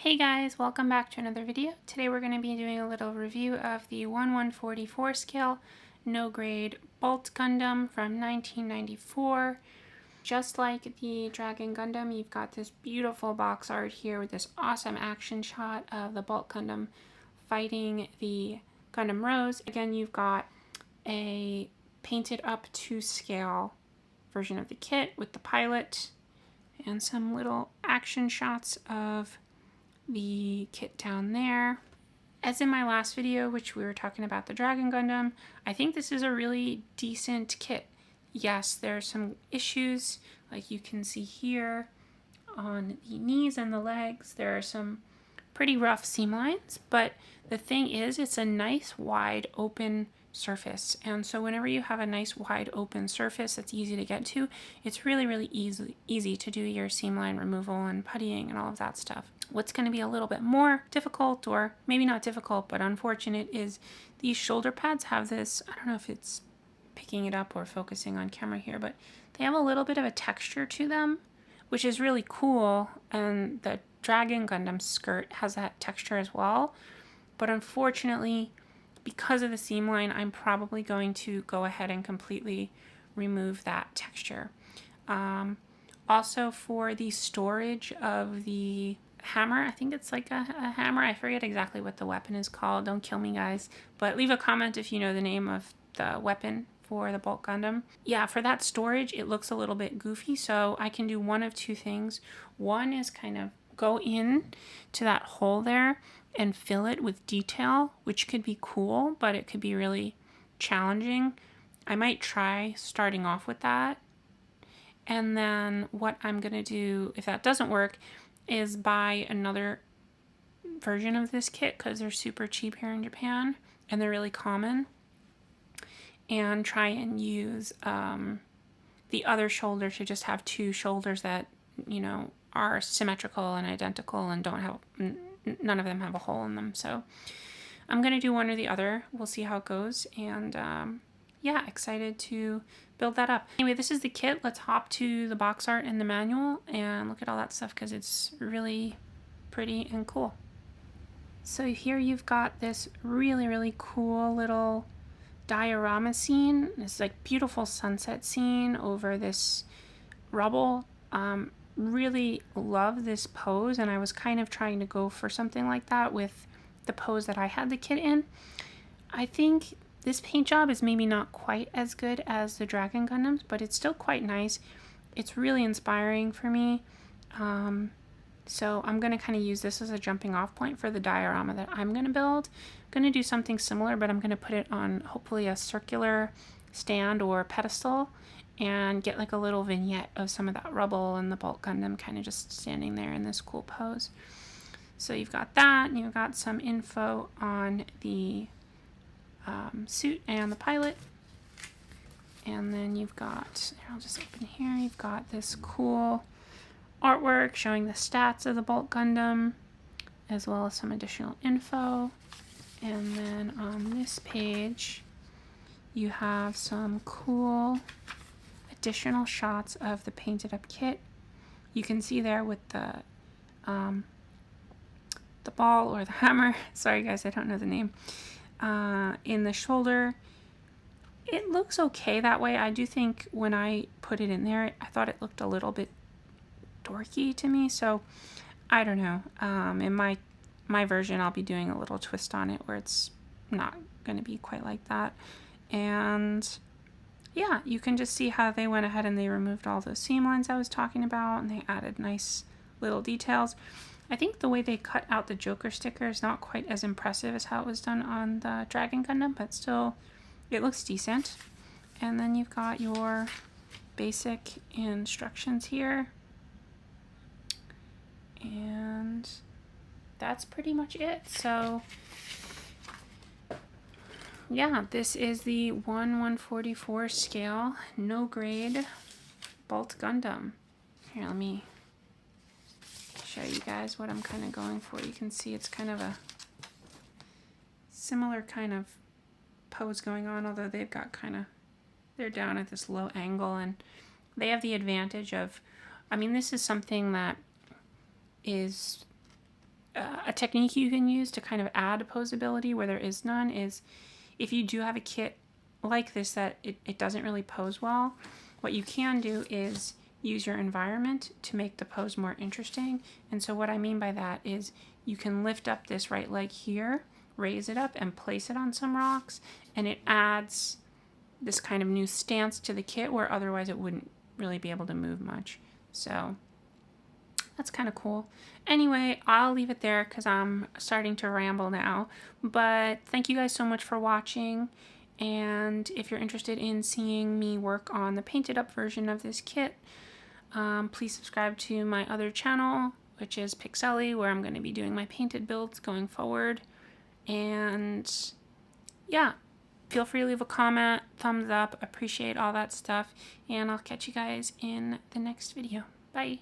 Hey guys, welcome back to another video. Today we're going to be doing a little review of the 1/144 scale no grade Bolt Gundam from 1994. Just like the Dragon Gundam, you've got this beautiful box art here with this awesome action shot of the Bolt Gundam fighting the Gundam Rose. Again, you've got a painted up to scale version of the kit with the pilot and some little action shots of the kit down there. As in my last video, which we were talking about the Dragon Gundam, I think this is a really decent kit. Yes, there are some issues, like you can see here on the knees and the legs. There are some pretty rough seam lines, but the thing is, it's a nice wide open surface, and so whenever you have a nice wide open surface that's easy to get to, it's really easy to do your seam line removal and puttying and all of that stuff. What's going to be a little bit more difficult, or maybe not difficult but unfortunate, is these shoulder pads have this, I don't know if it's picking it up or focusing on camera here, but they have a little bit of a texture to them, which is really cool, and the Dragon Gundam skirt has that texture as well. But unfortunately, because of the seam line, I'm probably going to go ahead and completely remove that texture. Also, for the storage of the hammer, I think it's like a hammer. I forget exactly what the weapon is called. Don't kill me, guys. But leave a comment if you know the name of the weapon for the Bolt Gundam. Yeah, for that storage, it looks a little bit goofy, so I can do one of two things. One is kind of go in to that hole there and fill it with detail, which could be cool, but it could be really challenging. I might try starting off with that. And then what I'm gonna do, if that doesn't work, is buy another version of this kit, because they're super cheap here in Japan and they're really common, and try and use the other shoulder to just have two shoulders that, you know, are symmetrical and identical and don't have, none of them have a hole in them. So I'm gonna do one or the other. We'll see how it goes, and yeah, excited to build that up. Anyway, this is the kit. Let's hop to the box art and the manual and look at all that stuff, because it's really pretty and cool. So here you've got this really cool little diorama scene. This like beautiful sunset scene over this rubble. Really love this pose, and I was kind of trying to go for something like that with the pose that I had the kit in. I think this paint job is maybe not quite as good as the Dragon Gundams, but it's still quite nice. It's really inspiring for me. So I'm going to kind of use this as a jumping off point for the diorama that I'm going to build. I'm going to do something similar, but I'm going to put it on hopefully a circular stand or pedestal and get like a little vignette of some of that rubble and the Bolt Gundam kind of just standing there in this cool pose. So you've got that, and you've got some info on the suit and the pilot. And then you've got, I'll just open here, you've got this cool artwork showing the stats of the Bolt Gundam, as well as some additional info. And then on this page, you have some cool additional shots of the painted up kit. You can see there with the ball or the hammer, sorry guys, I don't know the name, in the shoulder. It looks okay that way. I do think when I put it in there, I thought it looked a little bit dorky to me, so I don't know. In my version, I'll be doing a little twist on it where it's not going to be quite like that. And yeah, you can just see how they went ahead and they removed all those seam lines I was talking about, and they added nice little details. I think the way they cut out the Joker sticker is not quite as impressive as how it was done on the Dragon Gundam, but still, it looks decent. And then you've got your basic instructions here. And that's pretty much it. So yeah, this is the 1/144 scale, no grade Bolt Gundam. Here, let me show you guys what I'm kind of going for. You can see it's kind of a similar kind of pose going on, although they've got kind of, they're down at this low angle, and they have the advantage of, I mean, this is something that is a technique you can use to kind of add posability where there is none is if you do have a kit like this that it doesn't really pose well, what you can do is use your environment to make the pose more interesting. And so what I mean by that is you can lift up this right leg here, raise it up and place it on some rocks, and it adds this kind of new stance to the kit where otherwise it wouldn't really be able to move much. So that's kind of cool. Anyway, I'll leave it there because I'm starting to ramble now. But thank you guys so much for watching. And if you're interested in seeing me work on the painted up version of this kit, please subscribe to my other channel, which is Pixelly, where I'm going to be doing my painted builds going forward. And yeah, feel free to leave a comment, thumbs up, appreciate all that stuff. And I'll catch you guys in the next video. Bye.